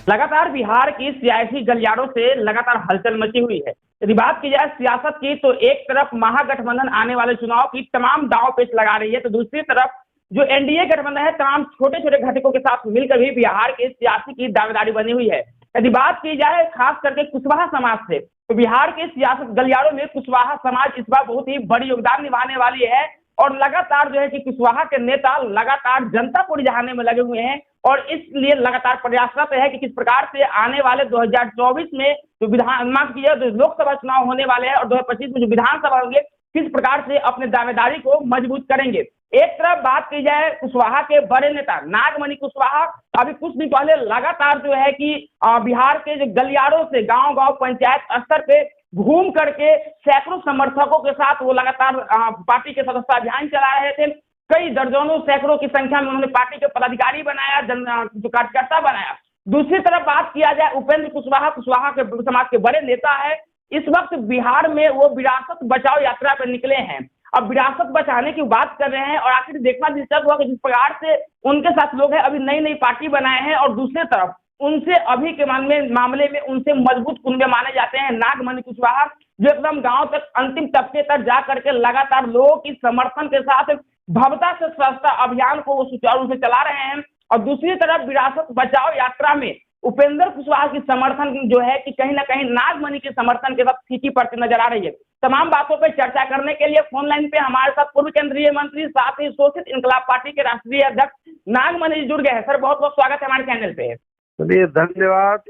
लगातार बिहार की सियासी गलियारों से लगातार हलचल मची हुई है। यदि बात की जाए सियासत की, तो एक तरफ महागठबंधन आने वाले चुनाव की तमाम दांव पेच लगा रही है, तो दूसरी तरफ जो एनडीए गठबंधन है तमाम छोटे छोटे घटकों के साथ मिलकर भी बिहार के सियासी की दावेदारी बनी हुई है। यदि बात की जाए खास करके कुशवाहा समाज से, तो बिहार के सियासत गलियारों में कुशवाहा समाज इस बार बहुत ही बड़ी योगदान निभाने वाली है। और लगातार जो है कि कुशवाहा के नेता लगातार जनता को रिझाने में लगे हुए हैं और इसलिए लगातार प्रयासरत है कि किस प्रकार से आने वाले 2024 में जो विधान माफ कीजिए जो लोकसभा चुनाव होने वाले हैं और 2025 में जो विधानसभा होंगे, किस प्रकार से अपने दावेदारी को मजबूत करेंगे। एक तरफ बात की जाए कुशवाहा के बड़े नेता नागमणि कुशवाहा, अभी कुछ दिन पहले लगातार जो है कि बिहार के जो गलियारों से गांव गांव पंचायत स्तर पे घूम करके सैकड़ों समर्थकों के साथ वो लगातार पार्टी के सदस्यता अभियान चला रहे थे। कई दर्जनों सैकड़ों की संख्या में उन्होंने पार्टी के पदाधिकारी बनाया, जो कार्यकर्ता बनाया। दूसरी तरफ बात किया जाए उपेंद्र कुशवाहा, कुशवाहा के समाज के बड़े नेता है। इस वक्त बिहार में वो विरासत बचाओ यात्रा पर निकले हैं। अब विरासत बचाने की बात कर रहे हैं और आखिर देखना दिलचस्प हुआ कि जिस प्रकार से उनके साथ लोग हैं अभी नई नई पार्टी बनाए हैं और दूसरी तरफ उनसे अभी के मामले में उनसे मजबूत कुनबे माने जाते हैं नागमणि कुशवाहा, जो एकदम गांव तक अंतिम तबके तक जा करके लगातार लोगों की समर्थन के साथ भव्यता से स्वच्छता अभियान को वो सुचारू रूप से चला रहे हैं। और दूसरी तरफ विरासत बचाओ यात्रा में उपेंद्र कुशवाहा की समर्थन जो है कि कहीं ना कहीं नागमणि के समर्थन के साथ फीकी पड़ती नजर आ रही है। तमाम बातों पर चर्चा करने के लिए फोन लाइन पे हमारे साथ पूर्व केंद्रीय मंत्री साथ ही शोषित इनकलाब पार्टी के राष्ट्रीय अध्यक्ष नागमणि जुड़ गए हैं। सर बहुत बहुत स्वागत है हमारे चैनल पे। चलिए धन्यवाद।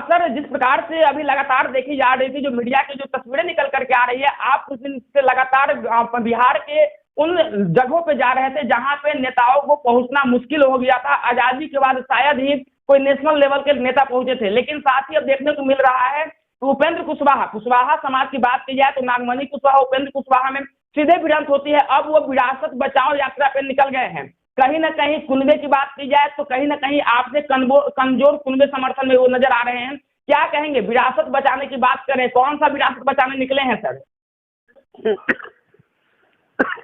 सर जिस प्रकार से अभी लगातार देखी जा रही थी जो मीडिया की जो तस्वीरें निकल करके आ रही है, आप कुछ दिन से लगातार बिहार के उन जगहों पे जा रहे थे जहां पे नेताओं को पहुंचना मुश्किल हो गया था। आजादी के बाद शायद ही कोई नेशनल लेवल के नेता पहुंचे थे, लेकिन साथ ही अब देखने को मिल रहा है तो उपेंद्र कुशवाहा समाज की बात की जाए तो नागमणि कुशवाहा उपेंद्र कुशवाहा में सीधे भिड़ंत होती है। अब वो विरासत बचाओ यात्रा पे निकल गए हैं। कहीं ना कहीं कुनबे की बात की जाए तो कहीं ना कहीं आपसे कमजोर कुनबे समर्थन में वो नजर आ रहे हैं। क्या कहेंगे, विरासत बचाने की बात करें, कौन सा विरासत बचाने निकले हैं सर?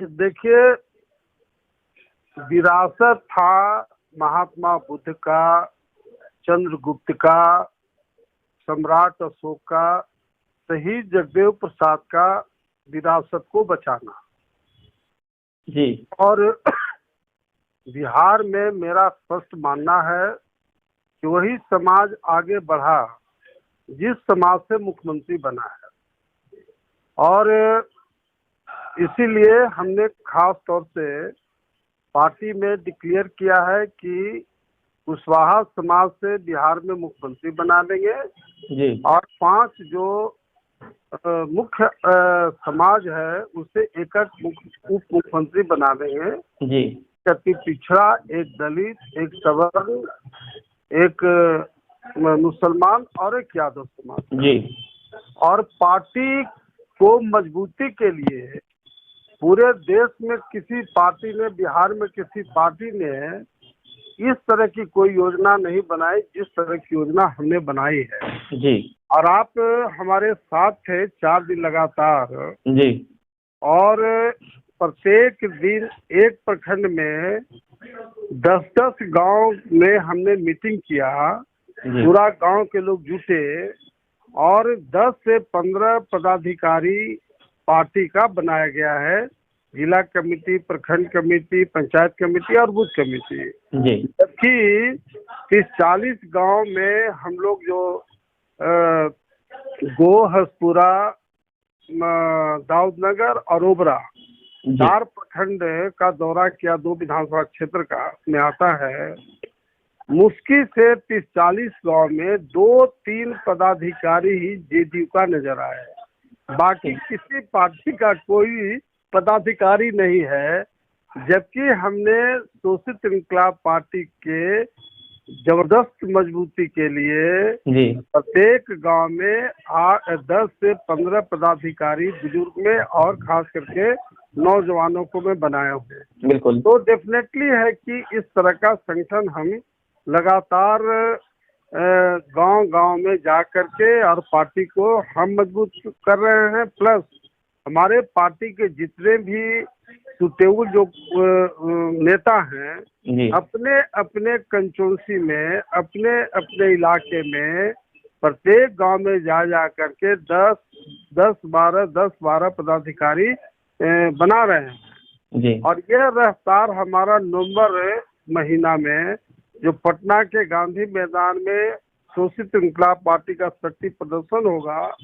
देखिए, विरासत था महात्मा बुद्ध का, चंद्रगुप्त का, सम्राट अशोक का, शहीद जगदेव प्रसाद का विरासत को बचाना जी। और बिहार में मेरा स्पष्ट मानना है कि वही समाज आगे बढ़ा जिस समाज से मुख्यमंत्री बना है। और इसीलिए हमने खास तौर से पार्टी में डिक्लेयर किया है कि कुशवाहा समाज से बिहार में मुख्यमंत्री बना देंगे जी। और 5 जो मुख्य समाज है उसे एक उप मुख्यमंत्री बना देंगे जी। जबकि पिछड़ा, एक दलित, एक सवर्ण, एक मुसलमान और एक यादव समाज जी। और पार्टी को मजबूती के लिए पूरे देश में किसी पार्टी ने, बिहार में किसी पार्टी ने इस तरह की कोई योजना नहीं बनाई जिस तरह की योजना हमने बनाई है जी। और आप हमारे साथ थे 4 दिन लगातार जी। और प्रत्येक दिन एक प्रखंड में 10-10 गांव में हमने मीटिंग किया। पूरा गांव के लोग जुटे और 10 से 15 पदाधिकारी पार्टी का बनाया गया है, जिला कमेटी, प्रखंड कमेटी, पंचायत कमेटी और बूथ कमेटी। जबकि 30-40 गांव में हम लोग जो हसपुरा, दाऊदनगर और ओबरा 4 प्रखंड का दौरा किया, 2 विधानसभा क्षेत्र का में आता है। मुश्किल से 30-40 गांव में 2-3 पदाधिकारी ही जेडीयू का नजर आए, बाकी किसी पार्टी का कोई पदाधिकारी नहीं है। जबकि हमने शोषित इनकलाब पार्टी के जबरदस्त मजबूती के लिए प्रत्येक गांव में 10 से 15 पदाधिकारी बुजुर्ग में और खास करके नौजवानों को मैं बनाया हूँ। बिल्कुल। तो डेफिनेटली है कि इस तरह का संगठन हम लगातार गांव गांव में जा करके और पार्टी को हम मजबूत कर रहे हैं। प्लस हमारे पार्टी के जितने भी सुतेऊ जो नेता हैं जी अपने अपने कंस्टिट्यूंसी में, अपने अपने इलाके में प्रत्येक गांव में जा करके 10-12 पदाधिकारी बना रहे हैं। जी और यह रफ्तार हमारा नवंबर महीना में जो पटना के गांधी मैदान में शोषित इंकलाब पार्टी का शक्ति प्रदर्शन होगा,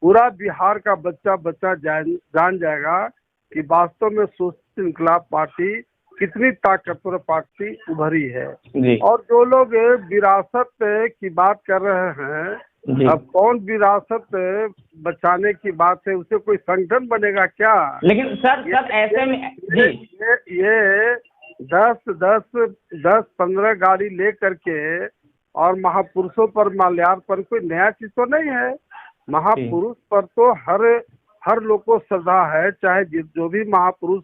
पूरा बिहार का बच्चा बच्चा जान जाएगा कि वास्तव में शोषित इंकलाब पार्टी कितनी ताकतवर पार्टी उभरी है। जी और जो लोग विरासत की बात कर रहे हैं, जी अब कौन विरासत बचाने की बात है, उसे कोई संगठन बनेगा क्या? लेकिन सर ऐसे में जी ये 10-15 गाड़ी ले करके और महापुरुषों पर माल्यार्पण कोई नया चीज तो नहीं है। महापुरुष पर तो हर लोग को श्रद्धा है, चाहे जो भी महापुरुष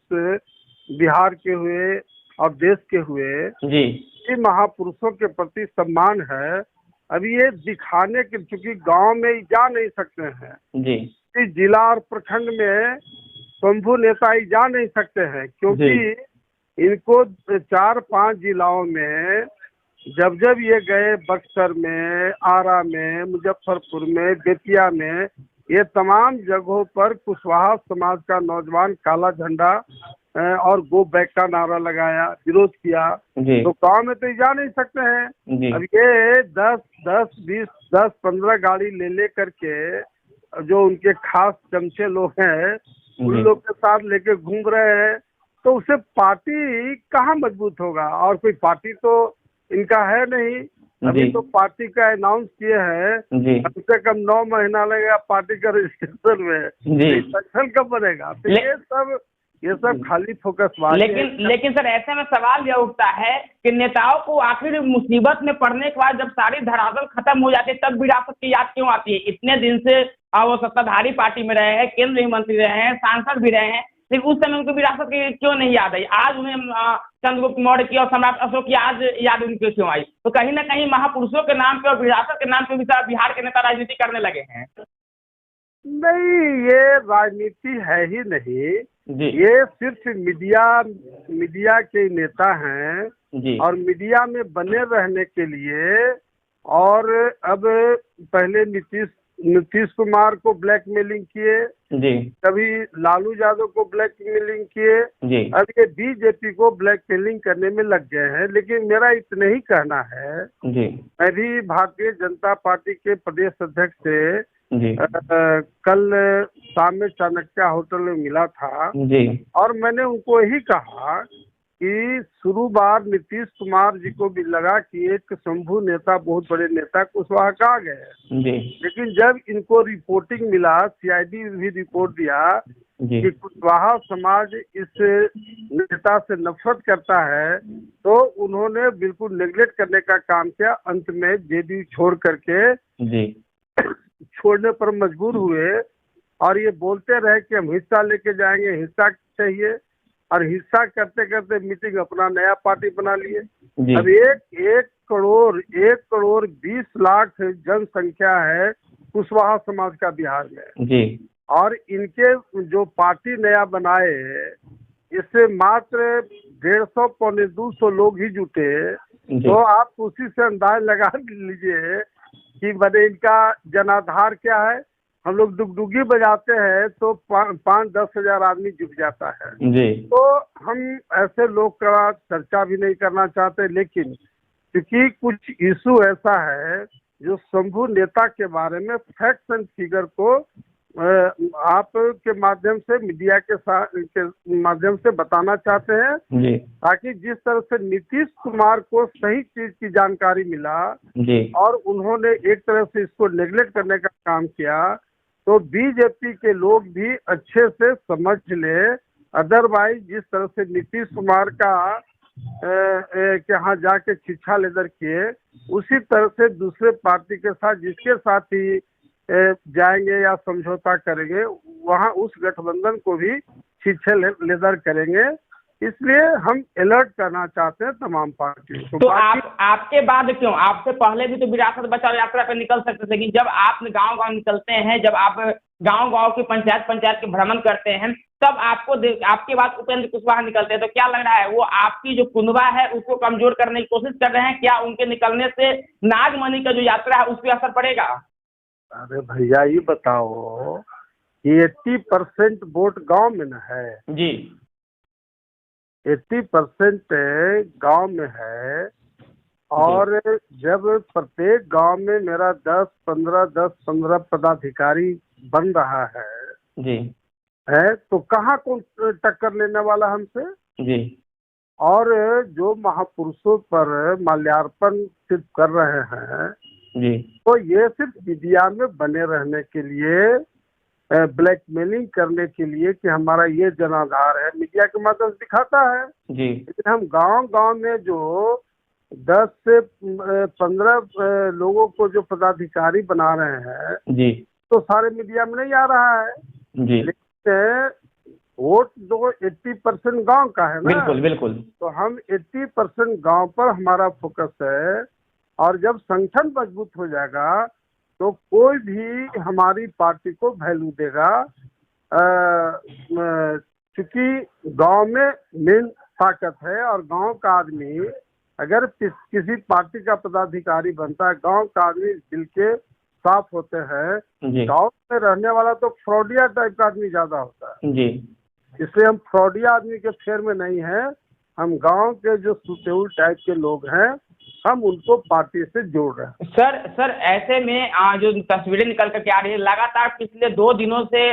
बिहार के हुए और देश के हुए, जी महापुरुषों के प्रति सम्मान है। अभी ये दिखाने के, चूंकि गांव में जा नहीं सकते हैं जी, इस जिला और प्रखंड में शंभू नेता ही जा नहीं सकते हैं, क्योंकि इनको 4-5 जिलाओं में जब ये गए, बक्सर में, आरा में, मुजफ्फरपुर में, बेतिया में, ये तमाम जगहों पर कुशवाहा समाज का नौजवान काला झंडा और गो बैक का नारा लगाया, विरोध किया। तो गांव में तो जा नहीं सकते हैं। अब ये 10-15 गाड़ी ले करके जो उनके खास चमचे लोग हैं, उन लोग के साथ लेके घूम रहे हैं, तो उससे पार्टी कहाँ मजबूत होगा? और कोई पार्टी तो इनका है नहीं। अभी तो पार्टी का अनाउंस किए हैं, कम से कम 9 महीना लगेगा पार्टी का रजिस्ट्रेशन में, संगठन कब बनेगा? तो ये सब खाली फोकस बात है। लेकिन सर ऐसे में सवाल यह उठता है कि नेताओं को आखिर मुसीबत में पड़ने के बाद जब सारी धरातल खत्म हो जाती है तब विरासत की याद क्यों आती है? इतने दिन से वो सत्ताधारी पार्टी में रहे हैं, केंद्रीय मंत्री रहे हैं, सांसद भी रहे हैं, लेकिन उस समय उनको विरासत की क्यों नहीं याद आई? आज उन्हें चंद्रगुप्त मौर्य की और सम्राट अशोक की आज याद उनको क्यों आई? तो कहीं ना कहीं महापुरुषों के नाम पे और विरासत के नाम पे भी बिहार के नेता राजनीति करने लगे हैं। नहीं, ये राजनीति है ही नहीं, ये सिर्फ मीडिया के नेता हैं और मीडिया में बने रहने के लिए। और अब पहले नीतीश कुमार को ब्लैकमेलिंग किए, कभी लालू यादव को ब्लैकमेलिंग किए, अब ये बीजेपी को ब्लैकमेलिंग करने में लग गए हैं। लेकिन मेरा इतना ही कहना है, मैं भी भारतीय जनता पार्टी के प्रदेश अध्यक्ष से कल शाम में चाणक्य होटल में मिला था और मैंने उनको यही कहा कि शुरू बार नीतीश कुमार जी को भी लगा कि एक शंभू नेता, बहुत बड़े नेता कुशवाहा कहा गए, लेकिन जब इनको रिपोर्टिंग मिला, सीआईडी भी रिपोर्ट दिया कि कुशवाहा समाज इस नेता से नफरत करता है, तो उन्होंने बिल्कुल नेग्लेक्ट करने का काम किया। अंत में जेडीयू छोड़ करके छोड़ने पर मजबूर हुए और ये बोलते रहे कि हम हिस्सा लेके जाएंगे, हिस्सा चाहिए, और हिस्सा करते करते मीटिंग अपना नया पार्टी बना लिए। अब 1 करोड़ 20 लाख जनसंख्या है कुशवाहा समाज का बिहार में, और इनके जो पार्टी नया बनाए इससे मात्र 150-200 लोग ही जुटे। तो आप उसी से अंदाज लगा लीजिए कि बने इनका जनाधार क्या है। हम लोग डुगडुगी बजाते हैं तो 5-10 हजार आदमी जुट जाता है। तो हम ऐसे लोग का चर्चा भी नहीं करना चाहते, लेकिन क्योंकि कुछ इशू ऐसा है जो शंभू नेता के बारे में फैक्ट्स एंड फिगर को आपके माध्यम से, मीडिया के माध्यम से बताना चाहते हैं, ताकि जिस तरह से नीतीश कुमार को सही चीज की जानकारी मिला और उन्होंने एक तरह से इसको नेग्लेक्ट करने का काम किया, तो बीजेपी के लोग भी अच्छे से समझ ले। अदरवाइज जिस तरह से नीतीश कुमार का यहाँ जाके शिक्षा लेदर किए, उसी तरह से दूसरे पार्टी के साथ जिसके साथ ही जाएंगे या समझौता करेंगे, वहाँ उस गठबंधन को भी शिक्षा लेदर करेंगे। इसलिए हम अलर्ट करना चाहते हैं तमाम पार्टियों को। तो आपके बाद क्यों? आपसे पहले भी तो विरासत बचाओ यात्रा पे निकल सकते थे, लेकिन जब आप गांव-गांव निकलते हैं, जब आप गांव-गांव के पंचायत के भ्रमण करते हैं, तब आपके बाद उपेंद्र कुशवाहा निकलते हैं। तो क्या लग रहा है, वो आपकी जो कुंदवा है उसको कमजोर करने की कोशिश कर रहे हैं? क्या उनके निकलने से नागमणि का जो यात्रा है उस पर असर पड़ेगा? अरे भैया ये बताओ कि 80% वोट गांव में न है। जी 80% गांव में है, और जब प्रत्येक गांव में मेरा 10-15 पदाधिकारी बन रहा जी है तो कहाँ कौन टक्कर लेने वाला हमसे। जी और जो महापुरुषों पर माल्यार्पण सिर्फ कर रहे हैं जी तो ये सिर्फ मीडिया में बने रहने के लिए, ब्लैकमेलिंग करने के लिए कि हमारा ये जनाधार है, मीडिया के माध्यम से दिखाता है। जी लेकिन हम गांव-गांव में जो 10 से 15 लोगों को जो पदाधिकारी बना रहे हैं जी तो सारे मीडिया में नहीं आ रहा है। जी लेकिन वोट तो 80% गांव का है ना। बिल्कुल बिल्कुल। तो हम 80% गांव पर हमारा फोकस है, और जब संगठन मजबूत हो जाएगा तो कोई भी हमारी पार्टी को वैल्यू देगा। क्योंकि गांव में मेन ताकत है, और गांव का आदमी अगर किसी पार्टी का पदाधिकारी बनता है, गांव का आदमी दिल के साफ होते हैं। गांव में रहने वाला तो फ्रॉडिया टाइप का आदमी ज्यादा होता है जी। इसलिए हम फ्रॉडिया आदमी के फेर में नहीं है। हम गांव के जो सुतेउल टाइप के लोग हैं हम उनको पार्टी से जोड़ रहे हैं। सर ऐसे में जो तस्वीरें निकल कर के आ रही है, लगातार पिछले 2 दिनों से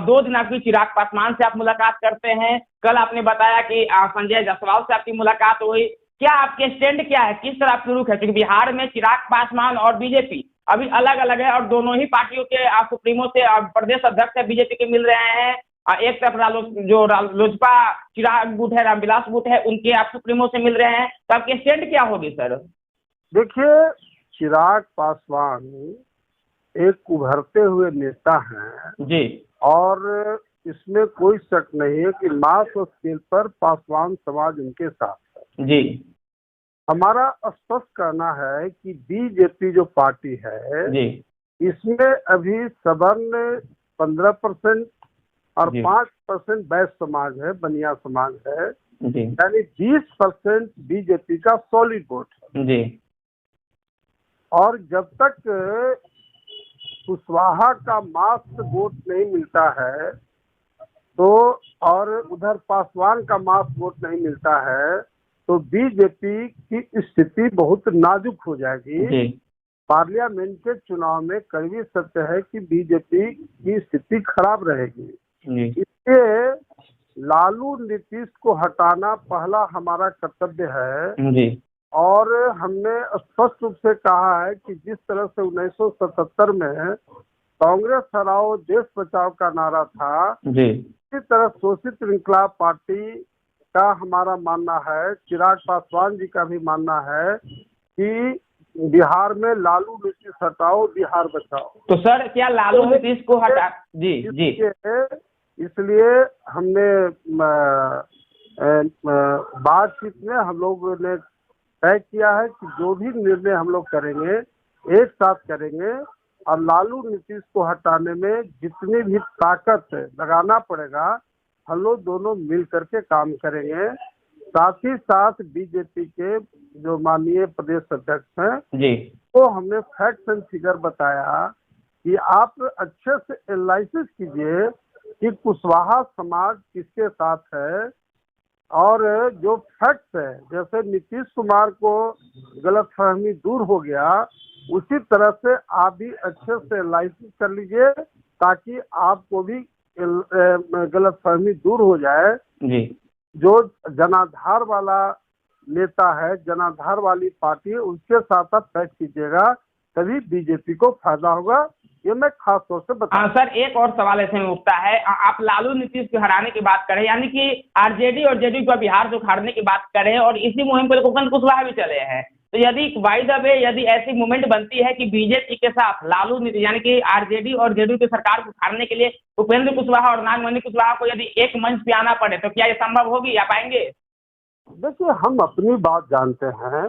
2 दिन आपकी चिराग पासवान से आप मुलाकात करते हैं। कल आपने बताया कि संजय जायसवाल से आपकी मुलाकात हुई। क्या आपके स्टैंड क्या है, किस तरह आपकी रुख है? क्योंकि बिहार में चिराग पासवान और बीजेपी अभी अलग अलग है, और दोनों ही पार्टियों के सुप्रीमो से प्रदेश अध्यक्ष है बीजेपी के मिल रहे हैं। एक तरफ लोजपा चिराग गुट है, रामविलास गुट है, उनके आप सुप्रीमो से मिल रहे हैं। तो आपके स्टैंड क्या होगी सर? देखिए, चिराग पासवान एक उभरते हुए नेता हैं जी, और इसमें कोई शक नहीं है कि मास स्केल पर पासवान समाज उनके साथ है। जी, हमारा स्पष्ट कहना है कि बीजेपी जो पार्टी है जी, इसमें अभी सवर्ण 15% और 5% वैश्य समाज है, बनिया समाज है, यानी 20% बीजेपी का सॉलिड वोट है जी। और जब तक कुशवाहा का मास वोट नहीं मिलता है तो, और उधर पासवान का मास वोट नहीं मिलता है तो बीजेपी की स्थिति बहुत नाजुक हो जाएगी जी। पार्लियामेंट के चुनाव में कड़वी सत्य है कि बीजेपी की स्थिति खराब रहेगी। इसलिए लालू नीतीश को हटाना पहला हमारा कर्तव्य है जी। और हमने स्पष्ट रूप से कहा है कि जिस तरह से 1977 में कांग्रेस हराओ देश बचाओ का नारा था जी, इसी तरह शोषित इंकलाब पार्टी का हमारा मानना है, चिराग पासवान जी का भी मानना है कि बिहार में लालू नीतीश हटाओ बिहार बचाओ। तो सर क्या लालू नीतीश को हटा जी जी, इसलिए हमने बातचीत में हम लोगों ने तय किया है कि जो भी निर्णय हम लोग करेंगे एक साथ करेंगे, और लालू नीतीश को हटाने में जितनी भी ताकत लगाना पड़ेगा हम लोग दोनों मिल करके काम करेंगे। साथ ही साथ बीजेपी के जो माननीय प्रदेश अध्यक्ष हैं जी, तो हमने फैक्ट्स एंड फिगर बताया कि आप अच्छे से एनालिसिस कीजिए कि कुशवाहा समाज किसके साथ है, और जो फैक्ट्स है, जैसे नीतीश कुमार को गलतफहमी दूर हो गया उसी तरह से आप भी अच्छे से एनालिसिस कर लीजिए ताकि आपको भी गलतफहमी दूर हो जाए जी। जो जनाधार वाला नेता है, जनाधार वाली पार्टी है, उसके साथ आप तय कीजिएगा, तभी बीजेपी को फायदा होगा। ये मैं खास तौर से बता। सर एक और सवाल ऐसे में उठता है, आप लालू नीतीश को हराने की बात करें, यानी कि आरजेडी और जेडीयू को बिहार से उखाड़ने की बात करें, और इसी मुहिम पर उपेंद्र कुशवाहा भी चले हैं। तो यदि बाय द वे यदि ऐसी मूवमेंट बनती है कि बीजेपी के साथ लालू नीतीश यानी कि आरजेडी और जेडीयू की सरकार को उखाड़ने के लिए उपेंद्र कुशवाहा और नागमणि कुशवाहा को यदि एक मंच पे आना पड़े तो क्या ये संभव होगी, आ पाएंगे? देखिए, हम अपनी बात जानते हैं,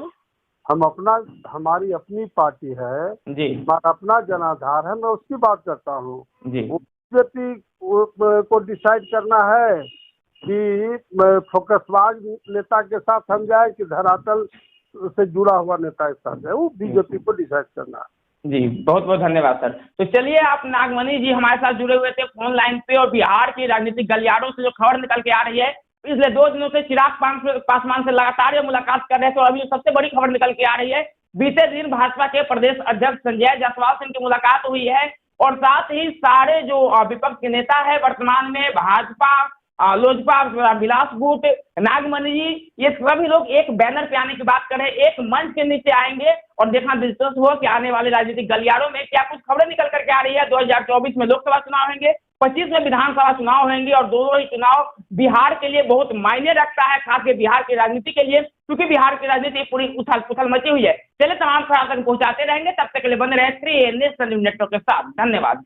हमारी अपनी पार्टी है जी, हमारा अपना जनाधार है, मैं उसकी बात करता हूँ। बीजेपी को डिसाइड करना है कि फोकसबाज नेता के साथ हम जाए कि धरातल से जुड़ा हुआ नेता के साथ है, वो बीजेपी को डिसाइड करना है। जी बहुत बहुत धन्यवाद सर। तो चलिए, आप नागमणि जी हमारे साथ जुड़े हुए थे फोन लाइन पे, और बिहार की राजनीतिक गलियारों से जो खबर निकल के आ रही है, पिछले 2 दिनों से चिराग पासवान से लगातार ये मुलाकात कर रहे थे, और अभी सबसे बड़ी खबर निकल के आ रही है, बीते दिन भाजपा के प्रदेश अध्यक्ष संजय जायसवाल से इनकी मुलाकात हुई है, और साथ ही सारे जो विपक्ष के नेता है वर्तमान में, भाजपा, लोजपा, विलास गुट, नागमणि जी, ये सभी लोग एक बैनर पे आने की बात कर रहे हैं, एक मंच के नीचे आएंगे, और देखना दिलचस्प हो कि आने वाले राजनीतिक गलियारों में क्या कुछ खबरें निकल करके आ रही है। 2024 में लोकसभा चुनाव होंगे, 25 में विधानसभा चुनाव होंगे, और दोनों ही चुनाव बिहार के लिए बहुत मायने रखता है, खासकर बिहार की राजनीति के लिए, क्योंकि बिहार की राजनीति पूरी उथल पुथल मची हुई है। चलिए, तमाम खबरें पहुंचाते रहेंगे, तब तक के लिए बने रहे 3 नेशनल न्यूज़ नेटवर्क के साथ। धन्यवाद।